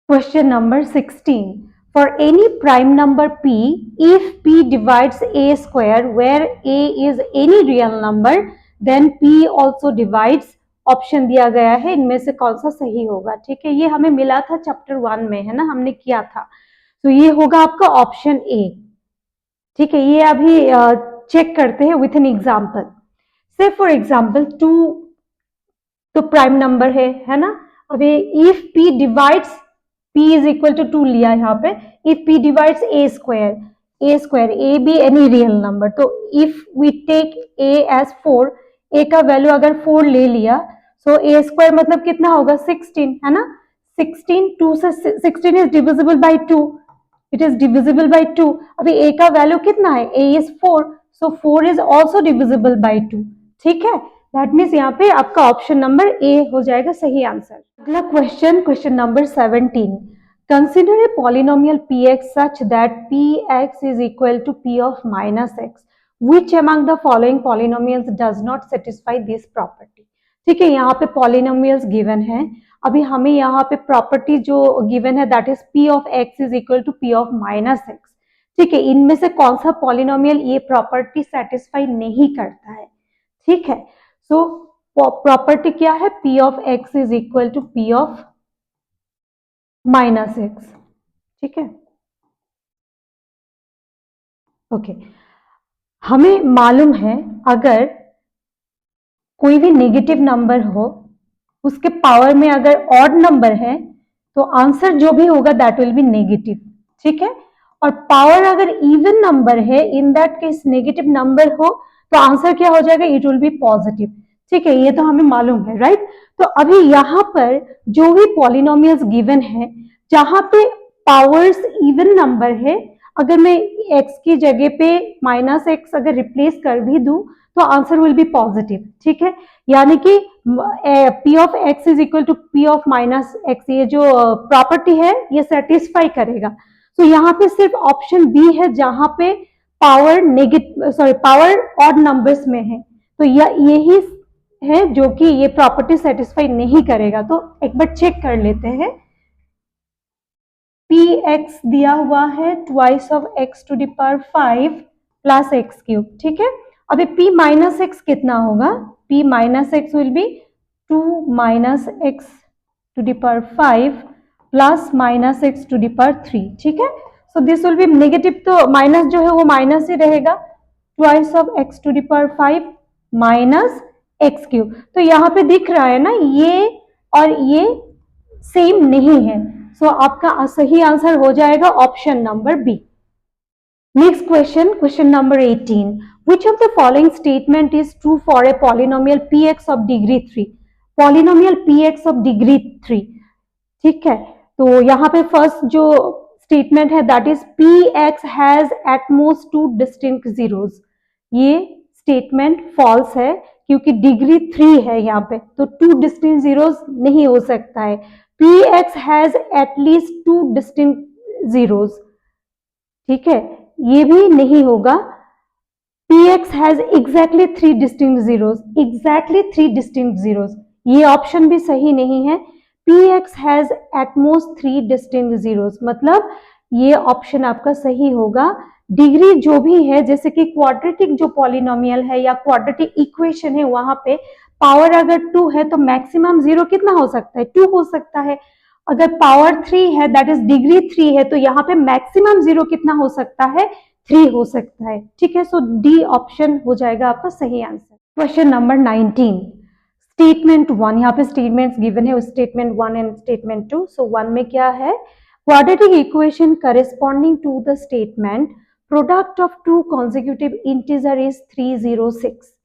Question number 16. For any prime number p, if p divides a square where a is any real number, then p also divides. Option दिया गया है, इनमें से कौन सा सही होगा? ठीक है, ये हमें मिला था चैप्टर 1 में, है ना, हमने किया था। तो ये होगा आपका ऑप्शन ए। ठीक है, ये अभी चेक करते हैं with an example. Say for example 2 तो प्राइम नंबर है ना। अभी if p divides p is equal to 2 लिया यहाँ पे, if p divides a square a भी एनी रियल नंबर, तो if we take a as 4, a का वैल्यू अगर 4 ले लिया, सो a स्क्वायर मतलब कितना होगा 16, है ना। 16 2 से 16 is divisible by 2, it is divisible by 2। अभी a का वैल्यू कितना है, a is 4, so 4 is also divisible by 2। ठीक है, दैट मीन्स यहाँ पे आपका ऑप्शन नंबर ए हो जाएगा सही आंसर। अगला question, question number 17। Consider a polynomial px such that px is equal to p of minus x, which among the following polynomials does not satisfy this property. ठीक है, यहाँ पे polynomials given है। अभी हमें यहाँ पे प्रॉपर्टी जो गिवन है that is p of x is equal to p of minus x. ठीक है, इनमें से कौन सा पॉलिनोमियल ये प्रॉपर्टी सेटिस्फाई नहीं करता है? ठीक है, सो प्रॉपर्टी क्या है, p of x is equal to p of minus x. ठीक है, ओके। हमें मालूम है अगर कोई भी नेगेटिव नंबर हो, उसके पावर में अगर ऑड नंबर है, तो आंसर जो भी होगा दैट विल बी नेगेटिव। ठीक है, और पावर अगर इवन नंबर है, इन दैट केस नेगेटिव नंबर हो, तो आंसर क्या हो जाएगा, इट विल बी पॉजिटिव। ठीक है, ये तो हमें मालूम है, राइट। तो अभी यहाँ पर जो भी पॉलिनोमियल्स गिवन है, जहां पे पावर्स इवन नंबर है, अगर मैं x की जगह पे माइनस एक्स अगर रिप्लेस कर भी दूं, तो आंसर विल बी पॉजिटिव। ठीक है, यानी कि p of x is equal to p of minus x, ये जो प्रॉपर्टी है ये सेटिस्फाई करेगा। तो यहाँ पे सिर्फ ऑप्शन बी है जहां पे पावर पावर ऑड नंबर्स में है, तो यही है जो कि ये प्रॉपर्टी सेटिस्फाई नहीं करेगा। तो एक बार चेक कर लेते हैं। px दिया हुआ है twice of x to the power 5 plus x cube. ठीक है, अभी p माइनस एक्स कितना होगा, p minus x will be 2 minus x to the power 5 plus minus x to the power 3। ठीक है, so this will be negative, तो minus जो है वो माइनस ही रहेगा, twice of x to the power 5 minus x cube. तो यहाँ पे दिख रहा है ना, ये और ये सेम नहीं है, सो आपका सही आंसर हो जाएगा option number B. Next question, question number 18। Which of the following statement is true for a polynomial px of degree 3? Polynomial px of degree 3। ठीक है, तो यहाँ पे फर्स्ट जो स्टेटमेंट है that is px has at most 2 distinct zeros. ये statement false है क्योंकि डिग्री 3 है यहाँ पे, तो 2 डिस्टिंक्ट जीरोस नहीं हो सकता है। px has at least 2 distinct zeros. ठीक है, ये भी नहीं होगा। px has exactly 3 distinct zeros, exactly 3 distinct zeros, ये ऑप्शन भी सही नहीं है। px has at most 3 distinct zeros, मतलब ये ऑप्शन आपका सही होगा। डिग्री जो भी है, जैसे कि क्वाड्रेटिक जो पॉलिनोमियल है या क्वाड्रेटिक इक्वेशन है, वहां पे पावर अगर 2 है तो मैक्सिमम जीरो कितना हो सकता है, 2 हो सकता है। अगर पावर 3 है दैट इज डिग्री 3 है, तो यहाँ पे मैक्सिमम जीरो कितना हो सकता है, 3 हो सकता है। ठीक है, सो डी ऑप्शन हो जाएगा आपका सही आंसर। Question number 19। स्टेटमेंट 1, यहाँ पे स्टेटमेंट्स गिवन है, स्टेटमेंट 1 एंड स्टेटमेंट 2। सो 1 में क्या है, quadratic equation corresponding to the statement product of 2 consecutive integer is 306।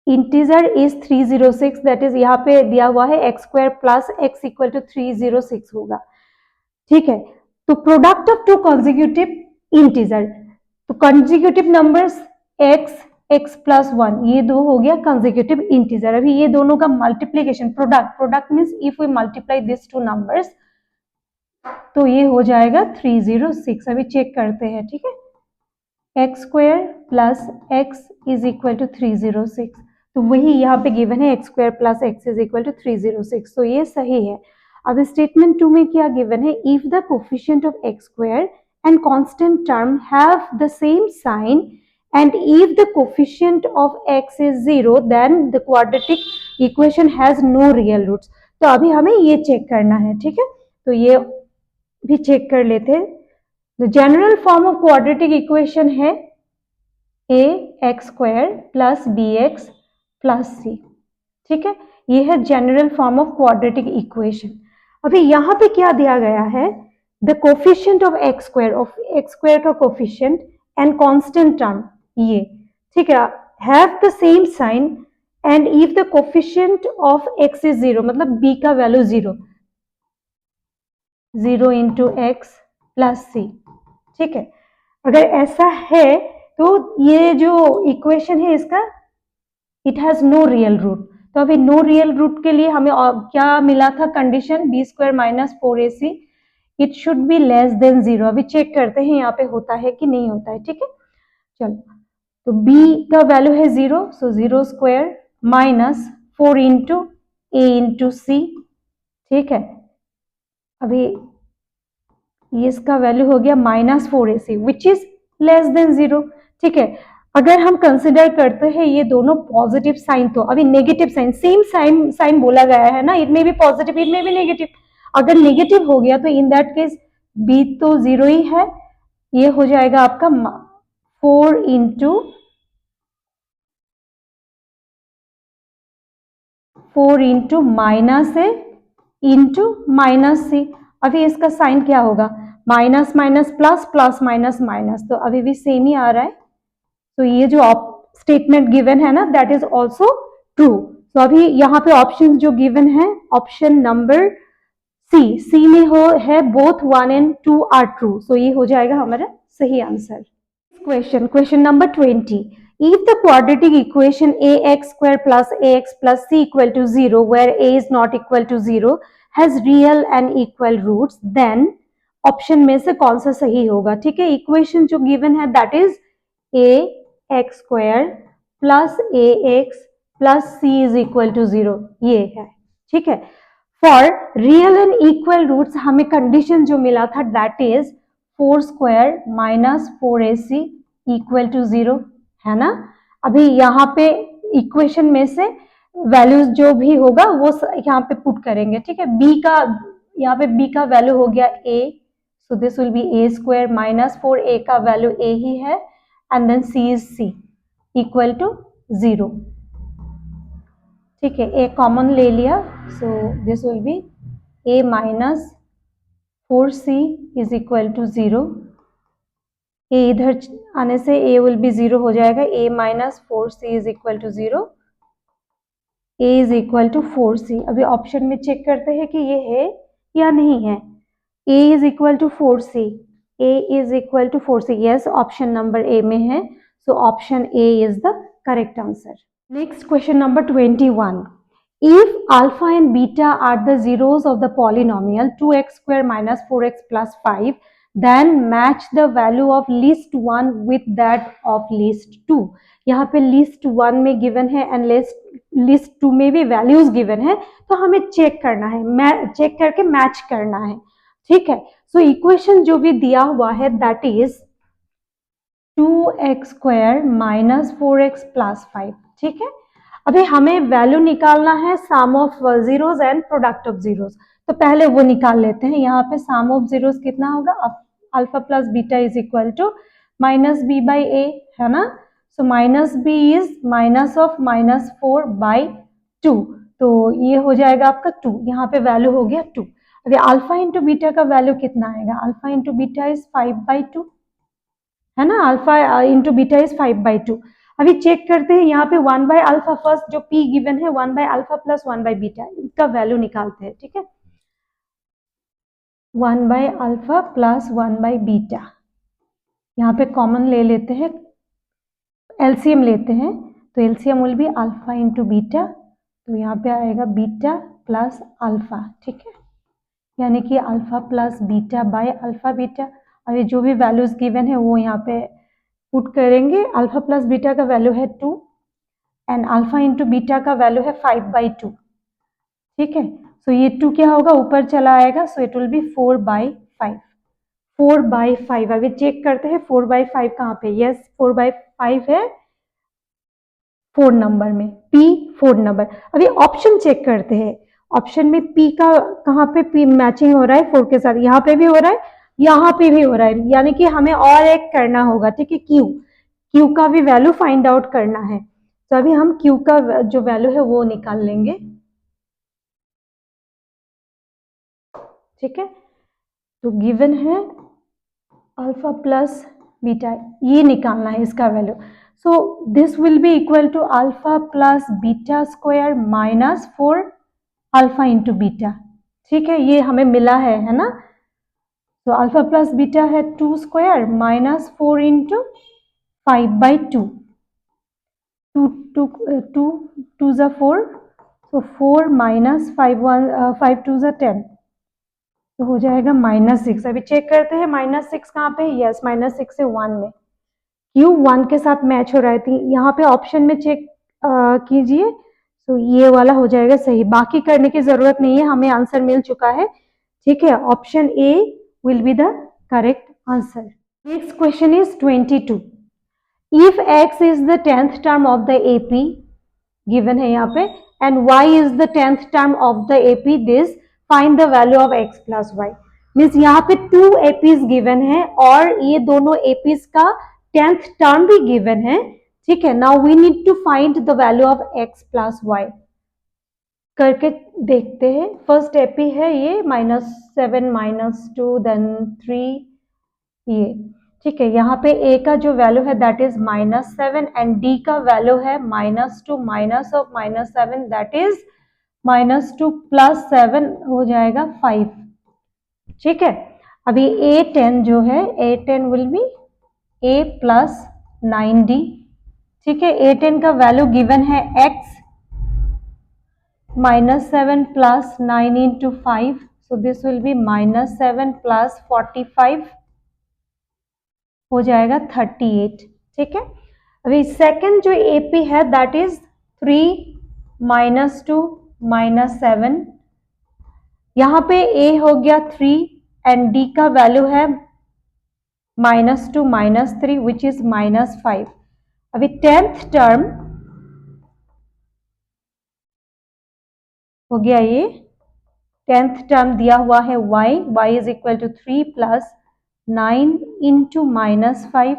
Integer is 306, that is यहाँ पे दिया हुआ है x square plus x equal to 306 होगा। ठीक है, तो प्रोडक्ट ऑफ 2 consecutive इंटीजर, तो consecutive numbers x x plus 1, ये दो हो गया कंजिक्यूटिव इंटीजर। अभी ये दोनों का multiplication, product means if we multiply this 2 numbers, तो ये हो जाएगा 306। अभी चेक करते हैं। ठीक है, x square plus x is equal to 306, तो वही यहाँ पे गिवन है x square plus x is equal to 306, तो ये सही है। अब स्टेटमेंट 2 में क्या गिवन है, if the coefficient of x square and constant term have the same sign and if the coefficient of x is 0 then the quadratic equation has no real roots. तो अभी हमें ये चेक करना है, ठीक है, तो ये भी चेक कर लेते हैं। The general form of quadratic equation है a x square plus b x plus c, ठीक है, ये है general form of quadratic equation. अभी यहाँ पे क्या दिया गया है, the coefficient of x square का कोफिशिएंट एंड कांस्टेंट टर्म ये, ठीक है, have the same sign and if the coefficient of x is 0, मतलब b का value 0 into x plus c, ठीक है, अगर ऐसा है तो ये जो इक्वेशन है इसका it has no real root. तो अभी नो रियल रूट के लिए हमें क्या मिला था condition, b square minus 4ac it should be less than 0। अभी चेक करते हैं यहाँ पे होता है कि नहीं होता है, ठीक है, चलो, तो b का वैल्यू है 0, सो 0 स्क्वायर माइनस 4 इंटू ए इंटू सी, ठीक है, अभी ये इसका वैल्यू हो गया -4ac which is less than 0, ठीक है। अगर हम कंसिडर करते हैं ये दोनों पॉजिटिव साइन, तो अभी नेगेटिव साइन, सेम साइन बोला गया है ना, इट में भी पॉजिटिव इट में भी नेगेटिव, अगर नेगेटिव हो गया तो इन दैट केस b तो 0 ही है, ये हो जाएगा आपका 4 इंटू माइनस ए इंटू माइनस सी। अभी इसका साइन क्या होगा, minus minus plus plus minus minus, तो अभी भी सेम ही आ रहा है, तो ये जो स्टेटमेंट गिवन है ना दैट इज ऑल्सो ट्रू। तो अभी यहाँ पे ऑप्शन जो गिवन है, ऑप्शन नंबर सी में है बोथ 1 and 2 आर ट्रू, सो ये हो जाएगा हमारा सही answer. Question number 20, if the quadratic equation ax square plus ax plus c equal to 0 where a is not equal to 0 has real and equal roots, then option में से कौन सा सही होगा, ठीक है, इक्वेशन जो गिवन है that is a x square plus ax plus c is equal to 0, ये है, ठीक है। For real and equal roots हमें कंडीशन जो मिला था that is 4 square minus 4ac equal to 0, है ना। अभी यहाँ पे इक्वेशन में से वैल्यूज जो भी होगा वो यहाँ पे पुट करेंगे, ठीक है, b का यहाँ पे b का वैल्यू हो गया a, so this will be a square minus 4a का वैल्यू a ही है and then c is c equal to 0, ठीक है, a कॉमन ले लिया, so this will be a minus 4c is equal to 0, a इधर आने से a विल बी 0 हो जाएगा, a minus 4c is equal to 0, a is equal to 4c। अभी ऑप्शन में चेक करते हैं कि ये है या नहीं है, a is equal to 4c, a is equal to 4c, yes, option number a में है, so option a is the correct answer. Next question number 21, if alpha and beta are the zeros of the polynomial 2x square minus 4x plus 5 then match the value of least 1 with that of least 2। यहाँ पे least 1 में given है and least 2 में भी values given है, तो हमें check करना है, चेक करके मैच करना है, ठीक है। सो इक्वेशन जो भी दिया हुआ है that is 2x square minus 4x plus 5, ठीक है। अभी हमें वैल्यू निकालना है sum of zeros and product of zeros, तो पहले वो निकाल लेते हैं। यहाँ पे सम ऑफ जीरोस कितना होगा, alpha plus beta is equal to minus b by a, है ना, so minus b is minus of minus 4 by 2, तो ये हो जाएगा आपका 2, यहाँ पे वैल्यू हो गया 2। अभी अल्फा इंटू बीटा का वैल्यू कितना आएगा, अल्फा इंटू बीटा इज 5/2, है ना, अल्फा इंटू बीटा इज 5/2। अभी चेक करते हैं यहाँ पे 1 बाय अल्फा, फर्स्ट जो p गिवन है 1 by alpha plus 1 by beta, इसका वैल्यू निकालते हैं, ठीक है, 1 by alpha plus 1 by beta, यहाँ पे कॉमन ले लेते हैं, एलसीएम लेते हैं, तो LCM will be alpha into beta, तो यहाँ पे आएगा बीटा प्लस अल्फा, ठीक है, यानी कि alpha plus beta by alpha beta. अभी जो भी वैल्यूज गिवन है वो यहाँ पे पुट करेंगे, अल्फा प्लस बीटा का वैल्यू है 2 एंड अल्फा इंटू बीटा का वैल्यू है 5/2, ठीक है, सो ये 2 क्या होगा, ऊपर चला आएगा, सो इट विल बी 4/5। 4/5 अभी चेक करते हैं 4/5 कहाँ पे, यस 4/5 है 4 नंबर में, P 4 नंबर। अभी ऑप्शन चेक करते हैं, ऑप्शन में P का कहाँ पे P मैचिंग हो रहा है 4 के साथ, यहाँ पे भी हो रहा है, यहाँ पे भी हो रहा है, यानी कि हमें और एक करना होगा, ठीक है, Q का भी वैल्यू फाइंड आउट करना है। तो अभी हम Q का जो वैल्यू है वो निकाल लेंगे, ठीक है। तो गिवन है अल्फा प्लस बीटा, ये निकालना है इसका वैल्यू। So this will be equal to alpha plus beta square minus 4 alpha into beta, ठीक है, ये हमें मिला है ना। तो अल्फा प्लस बीटा है 2 स्क्वायर माइनस 4 इंटू 5/2, 2 ज़ा 4, तो 4 माइनस 5 2 ज़ा 10, तो हो जाएगा -6। अभी चेक करते हैं -6 कहाँ पे, यस -6 है 1 में, क्यू 1 के साथ मैच हो रहा है, थी यहाँ पे ऑप्शन में चेक कीजिए, तो ये वाला हो जाएगा सही, बाकी करने की जरूरत नहीं है, हमें आंसर मिल चुका है, ठीक है, option A will be the correct answer. Next question is 22, if x is the 10th term of the AP, given है यहाँ पे, and y is the 10th term of the AP, this find the value of x plus y. Means यहाँ पे 2 APs given है और ये दोनों APs का 10th टर्म भी गिवन है, ठीक है। Now we need to find the value of x plus y, करके देखते हैं। फर्स्ट एपी है ये -7 -2 देन 3, ये ठीक है, यहाँ पे a का जो वैल्यू है दैट इज -7 एंड d का वैल्यू है -2 minus of -7 that is -2 plus 7 हो जाएगा 5, ठीक है। अभी a10 जो है a10 will be a plus 9d, ठीक है। a10 का वैल्यू गिवन है x -7 plus 9 into 5, so this will B -7 plus 45, हो जाएगा 38, ठीक है। अभी सेकंड जो एपी है दैट इज 3 -2 -7, यहाँ पे a हो गया 3 एंड d का वैल्यू है -2 -3 विच इज -5। अभी 10th टर्म हो गया, ये 10th टर्म दिया हुआ है y is equal to 3 plus 9 into -5,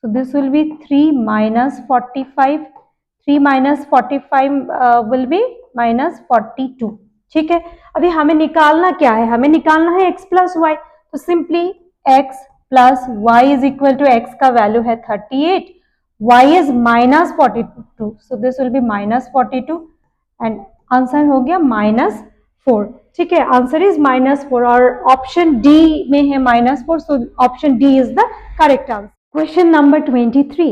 so this will be 3 minus 45, 3 minus 45 will be -42, ठीक है। अभी हमें निकालना क्या है, हमें निकालना है x प्लस वाई, तो simply x plus y is equal to x का वैल्यू है 38, y इज -42, so this will be -42 and answer हो गया -4, ठीक है। आंसर इज -4 और ऑप्शन डी में है -4, so option D is the correct answer. Question number 23.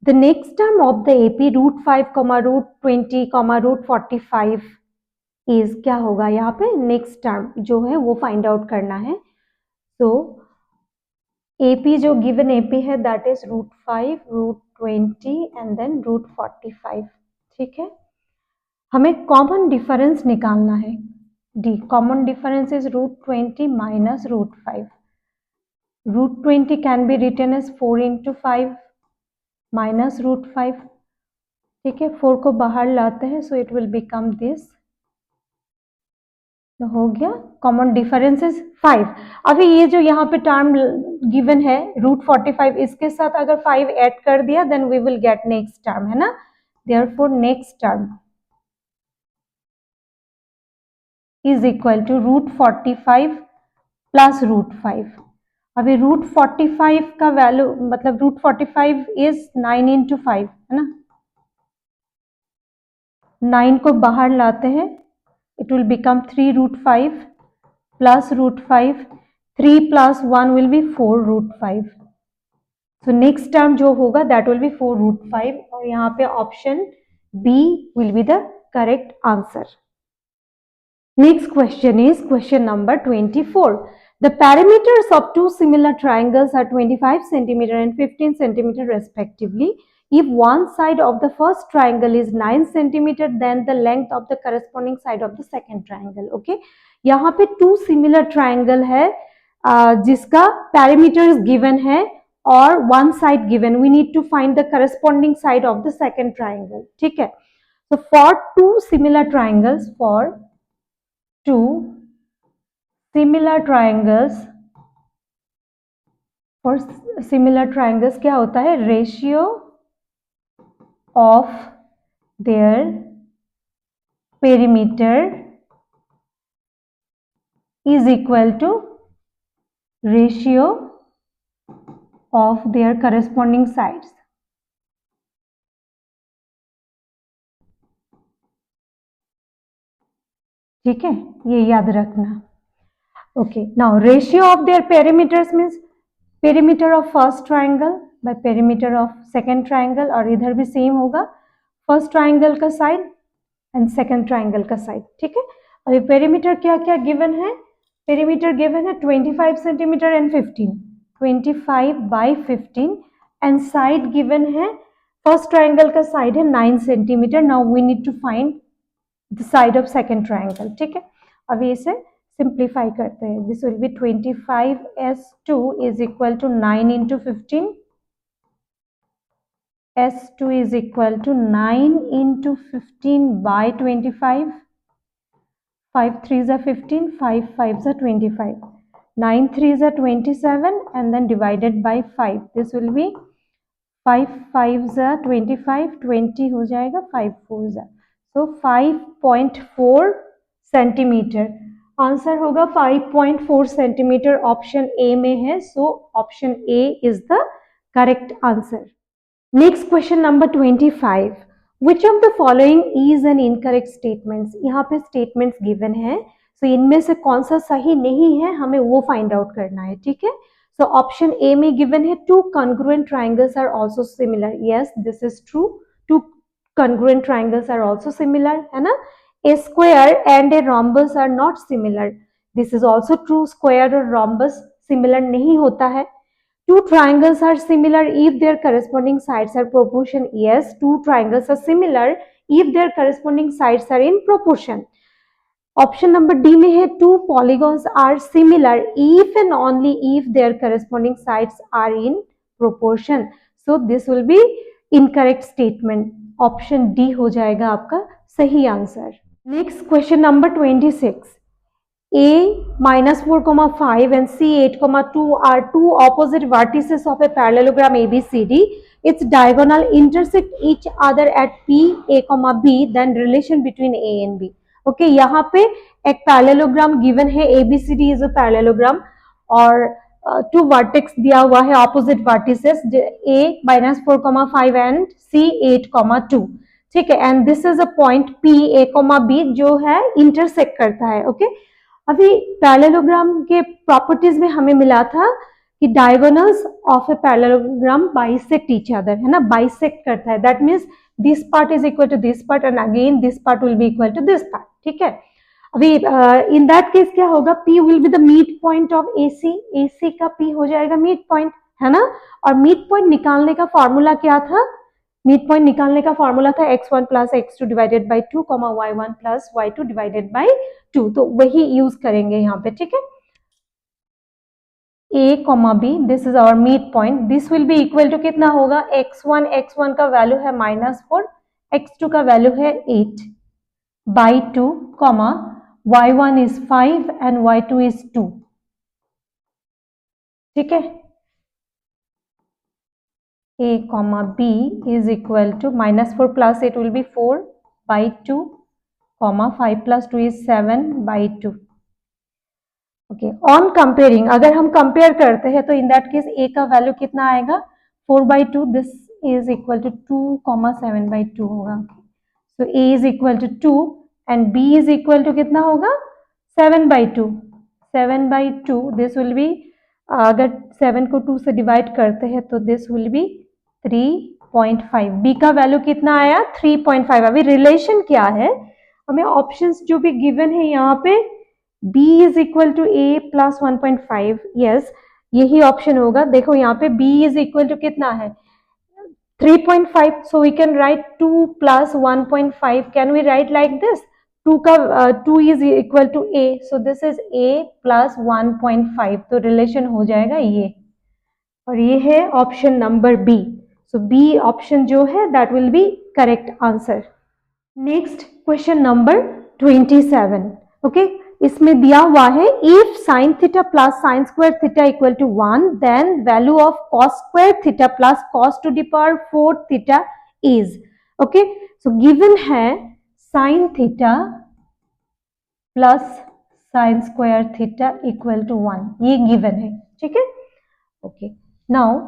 The next term of the AP √5, √20, √45 is क्या होगा, यहाँ पे नेक्स्ट टर्म जो है वो फाइंड आउट करना है। तो AP जो गिवन AP है दैट इज √5, √20 एंड देन √45, ठीक है। हमें कॉमन डिफरेंस निकालना है, D common difference is √20 minus √5, √20 can be written as 4 into 5 minus √5, ठीक है। 4 को बाहर लाते हैं सो इट विल बिकम दिस, तो हो गया कॉमन डिफरेंस इज 5। अभी ये जो यहाँ पे टर्म गिवन है √45, इसके साथ अगर 5 ऐड कर दिया then we will get next term, है ना। Therefore next term is equal to √45 plus √5। अभी √45 का वैल्यू मतलब √45 इज 9 इंटू 5, है ना। 9 को बाहर लाते हैं, it will become 3√5 plus √5, 3 plus 1 will be 4√5, so next term जो होगा दैट विल बी 4√5 और यहाँ पे option B will be the correct answer. Next question is question number 24. The perimeters of two similar triangles are 25 cm and 15 cm respectively. if one side of the first triangle is 9 centimeter, then the length of the corresponding side of the second triangle. Okay, यहाँ पे two similar triangle है जिसका perimeters given है और one side given. We need to find the corresponding side of the second triangle. ठीक है, so for two similar triangles, for similar triangles क्या होता है, ratio of their perimeter is equal to ratio of their corresponding sides. ठीक है, ये याद रखना. Okay, now ratio of their perimeters means perimeter of first triangle by perimeter of second triangle, और इधर भी सेम होगा, फर्स्ट ट्राइंगल का साइड एंड सेकंड ट्राइंगल का साइड. ठीक है, अभी पेरीमीटर क्या क्या गिवन है, पेरीमीटर गिवन है 25 centimetre and 15, 25 by 15 and side given है, फर्स्ट ट्राइंगल का साइड है 9 centimetre. Now we need to find the side of second triangle. ठीक है, अभी इसे सिंप्लीफाई करते हैं. This will be 25s2 is equal to 9 into 15, s2 is equal to 9 into 15 by 25, 5 3s are 15, 5 5s are 25, 9 3s are 27 and then divided by 5. This will be 5 5s are 25, 20 हो जाएगा, 5 4s are, so 5.4 centimetre. Answer होगा 5.4 centimetre, option A में है. So option A is the correct answer. Next question number 25. Which of the following is an incorrect statements. यहाँ पे statements given है, सो इनमें से कौन सा सही नहीं है हमें वो फाइंड आउट करना है. ठीक है, सो ऑप्शन ए में गिवन है two congruent triangles are also similar. Yes, this is true, two congruent triangles are also similar, है ना. A square and a rhombus are not similar. This is also true, square और rhombus similar नहीं होता है. Two triangles are similar if their corresponding sides are proportion. Yes, two triangles are similar if their corresponding sides are in proportion. Option number D में है two polygons are similar if and only if their corresponding sides are in proportion. So this will be incorrect statement. Option D हो जाएगा आपका सही answer. Next question number 26. A minus 4,5 and C 8,2 are two opposite vertices of a parallelogram ABCD. Its diagonal intersect each other at P, A, B. Then relation between A and B. Okay, यहाँ पे एक parallelogram given है, ABCD is a parallelogram और two vertex दिया हुआ है, opposite vertices A minus 4,5 and C 8,2. ठीक है, and this is a point P, A, B जो है intersect करता है. Okay, अभी पैरेललोग्राम के प्रॉपर्टीज में हमें मिला था कि diagonals of a parallelogram bisect each other, है ना, बाइसेक्ट करता है. That means this part is equal to this part and again this part will be equal to this part. ठीक है, अभी इन दैट केस क्या होगा, P will be the mid point of AC. AC का P हो जाएगा mid point, है ना. और मिड पॉइंट निकालने का फॉर्मूला क्या था, मिड पॉइंट निकालने का फॉर्मूला था x1 plus x2 divided by 2, y1 plus y2 divided by 2. तो वही यूज करेंगे यहाँ पे. ठीक है, A, B, this is our mid point. This will be equal to कितना होगा, x1 का वैल्यू है -4, x2 का वैल्यू है 8 by 2, y1 is 5 and y2 is 2. ठीक है, A, B is equal to -4 plus 8 will be 4 by 2, 5 plus 2 is 7 by 2. Okay, on comparing, अगर हम कंपेयर करते हैं तो इन दैट केस A का वैल्यू कितना आएगा, 4 by 2, this is equal to 2, 7 by 2 होगा. So A is equal to 2 and B is equal to कितना होगा, 7 by 2. 7 by 2, this will B, अगर 7 को 2 से डिवाइड करते हैं तो दिस विल बी 3.5. बी का वैल्यू कितना आया, 3.5. अभी रिलेशन क्या है, हमें ऑप्शंस जो भी गिवन है यहाँ पे, B is equal to A plus 1.5. Yes, यही ऑप्शन होगा. देखो यहाँ पे B इज इक्वल टू कितना है, 3.5, so we can write 2 plus 1.5. Can we write like this? 2 का 2 is equal to a, so this is a plus 1.5, तो relation हो जाएगा ये, और ये है option number B. So B option जो है that will be correct answer. Next question number 27. Okay, इसमें दिया हुआ है if sine theta plus sine square theta equal to 1 then value of cos square theta plus cos to the power 4 theta is. Okay, so given है sine theta plus sine square theta equal to 1, ये given है. ठीक है, okay, now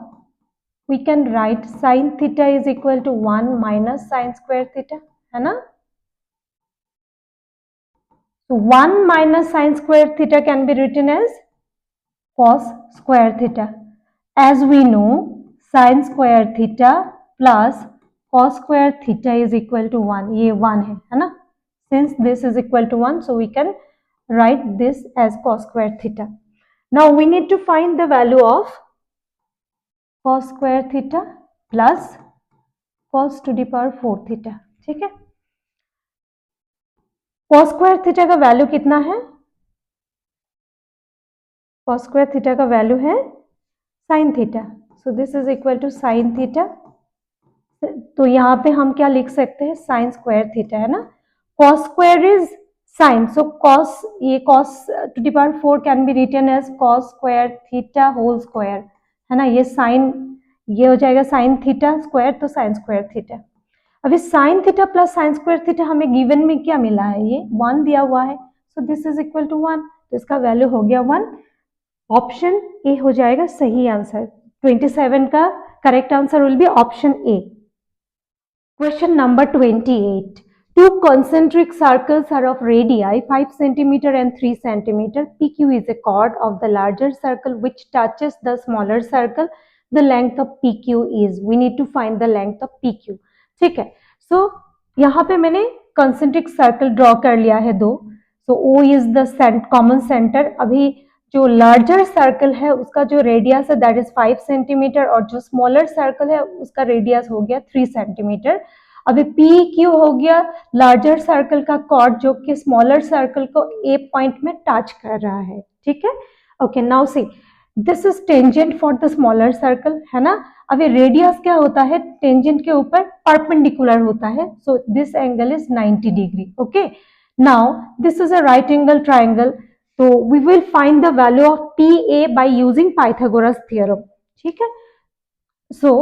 we can write sin theta is equal to 1 minus sin square theta, है ना. So 1 minus sin square theta can be written as cos square theta. As we know, sin square theta plus cos square theta is equal to 1. ये 1 है ना. Since this is equal to 1, so we can write this as cos square theta. Now we need to find the value of cos square theta plus cos to the power 4 theta. ठीक है, cos square theta का value कितना है? cos square theta का value है sin theta, so this is equal to sin theta. तो यहाँ पे हम क्या लिख सकते हैं? sin square theta, है ना. cos square is sin, so cos, ये cos to the power 4 can be written as cos square theta whole square, है ना. ये sin, ये हो जाएगा sin theta square, तो sin square theta. अभी sine theta plus sine square theta हमें गिवन में क्या मिला है? ये 1 दिया हुआ है, so this is equal to 1, तो इसका वैल्यू हो गया 1. ऑप्शन ए हो जाएगा सही आंसर. 27 का correct answer will be option A. Question number 28. Two concentric circles are of radii 5 cm and 3 cm. PQ is a chord of the larger circle which touches the smaller circle. The length of PQ is. We need to find the length of PQ. ठीक है, सो यहाँ पे मैंने concentric circle draw कर लिया है दो. So O is the common center. अभी जो लार्जर सर्कल है उसका जो रेडियस है दैट इज 5 सेंटीमीटर, और जो स्मॉलर सर्कल है उसका रेडियस हो गया 3 सेंटीमीटर. अभी पी क्यू हो गया लार्जर सर्कल का कॉर्ड जो कि स्मॉलर सर्कल को ए पॉइंट में टच कर रहा है. ठीक है, okay, now see this is tangent for the smaller circle, है ना. अभी रेडियस क्या होता है? टेंजेंट के ऊपर परपेंडिकुलर होता है, so this angle is 90 degree. Okay, now this is a right angle triangle, तो we will find the value of P A by using Pythagoras theorem. ठीक है, so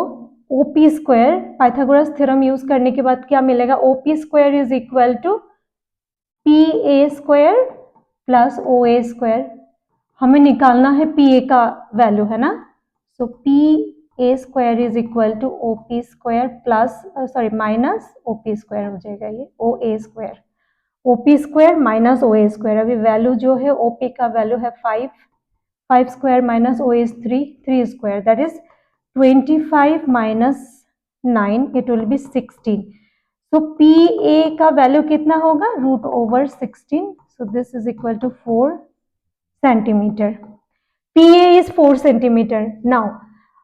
OP square, Pythagoras theorem use करने के बाद क्या मिलेगा? OP square is equal to P A square plus O A square. हमें निकालना है पी ए का वैल्यू, है ना. So P A square is equal to O P square plus sorry minus O P square हो जाएगा, ये O A square. OP square minus O A square. अभी वैल्यू जो है ओपी का वैल्यू है 5, 5 square minus O is 3, 3 square that is 25 minus 9, it will be 16. So P A का value कितना होगा? Root over 16, so this is equal to 4 centimetre. P A is 4 centimetre. Now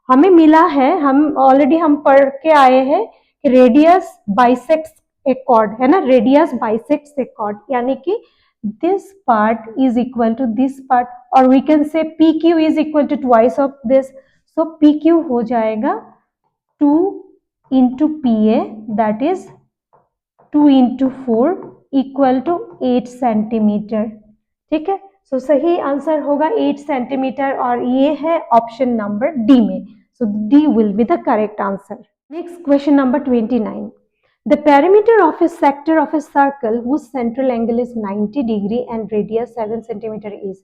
हमें मिला है, हम ऑलरेडी हम पढ़ के आए हैं कि रेडियस बाइसेक्ट्स ए कॉर्ड, है ना. रेडियस बाइसेक्ट्स ए कॉर्ड, यानी कि this part is equal to this part, और we can say P Q is equal to twice of this. So P Q हो जाएगा 2 into P A that is 2 into 4 equal to 8 centimetre. ठीक है, सो सही answer होगा 8 centimetre, और ये है ऑप्शन नंबर डी में. So D will be the correct answer. Next question number 29. The perimeter of a sector of a circle whose central angle is 90 degree and radius 7 centimeter is.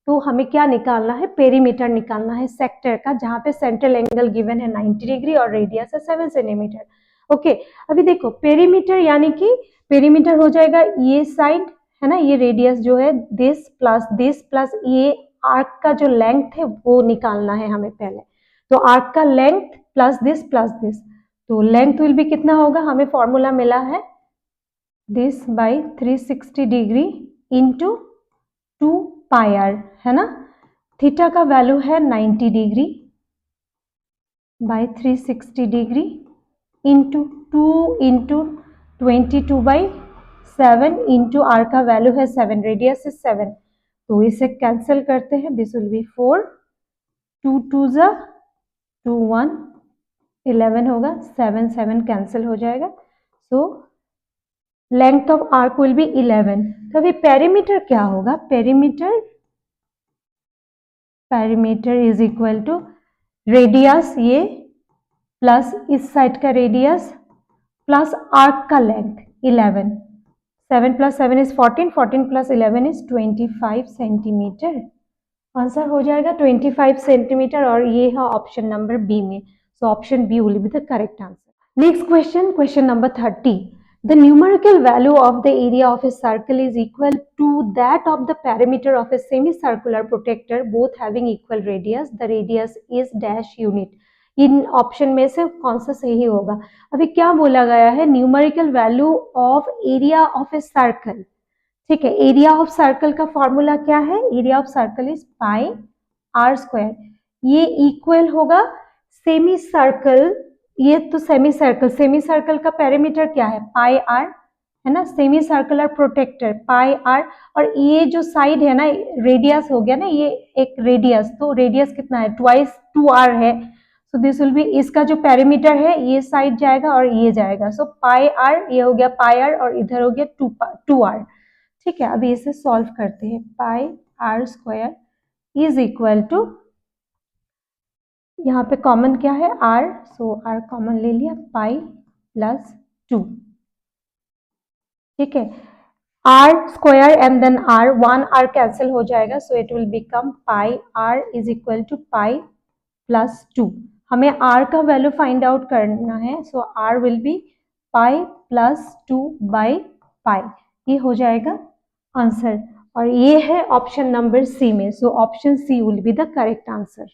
तो हमें क्या निकालना है? Perimeter निकालना है sector का, जहां पे सेंट्रल एंगल गिवन है 90 डिग्री और रेडियस है 7 सेंटीमीटर. ओके, अभी देखो पेरीमीटर यानी कि पेरीमीटर हो जाएगा ये साइड, है ना. ये रेडियस जो है दिस प्लस ये आर्क का जो लेंथ है वो निकालना है हमें पहले. तो आर्क का लेंथ प्लस दिस, तो लेंथ विल भी कितना होगा? हमें फॉर्मूला मिला है this by 360 degree into 2 pi r, है ना. थीटा का वैल्यू है 90 degree by 360 degree into 22/7 into r का वैल्यू है 7, रेडियस इज 7, तो इसे कैंसिल करते हैं, दिस विल बी 4, 2 2 जा 2 1 11 होगा, 7 7 कैंसिल हो जाएगा, so length of arc will be 11। तो अभी पेरीमीटर क्या होगा, perimeter is equal to radius ये प्लस इस साइड का रेडियस प्लस आर्क का length 11, 7 + 7 is 14, 14 + 11 is 25 centimetre. Answer हो जाएगा 25 सेंटीमीटर और ये है ऑप्शन नंबर बी में, so option B will be the correct answer. Next question, question number 30, the numerical value of the area of a circle is equal to that of the perimeter of a semicircular protector, both having equal radius, the radius is dash unit। In option में से कौन सा सही होगा। अभी क्या बोला गया है, numerical value of area of a circle, ठीक है। एरिया ऑफ सर्कल का फॉर्मूला क्या है, area of circle is pi r square, ये इक्वल होगा सेमी सर्कल, ये तो सेमी सर्कल का पेरीमीटर क्या है, पाई आर है ना, semi circular protector pi r, और ये जो साइड है ना रेडियस हो गया ना, ये एक रेडियस, तो रेडियस कितना है, ट्वाइस 2r है, सो दिस विल बी, इसका जो पेरीमीटर है ये साइड जाएगा और ये जाएगा, सो पाई आर, ये हो गया पाई आर और इधर हो गया 2r, ठीक है। अभी इसे सॉल्व करते हैं, pi r square is equal to, यहाँ पे कॉमन क्या है r, सो r कॉमन ले लिया, पाई प्लस 2, ठीक है। r square and then r, 1r cancel हो जाएगा, so it will become pi r is equal to pi plus 2। हमें r का वैल्यू फाइंड आउट करना है, so r will be pi plus 2/पाई, ये हो जाएगा आंसर, और ये है ऑप्शन नंबर सी में, so option C will be the correct answer.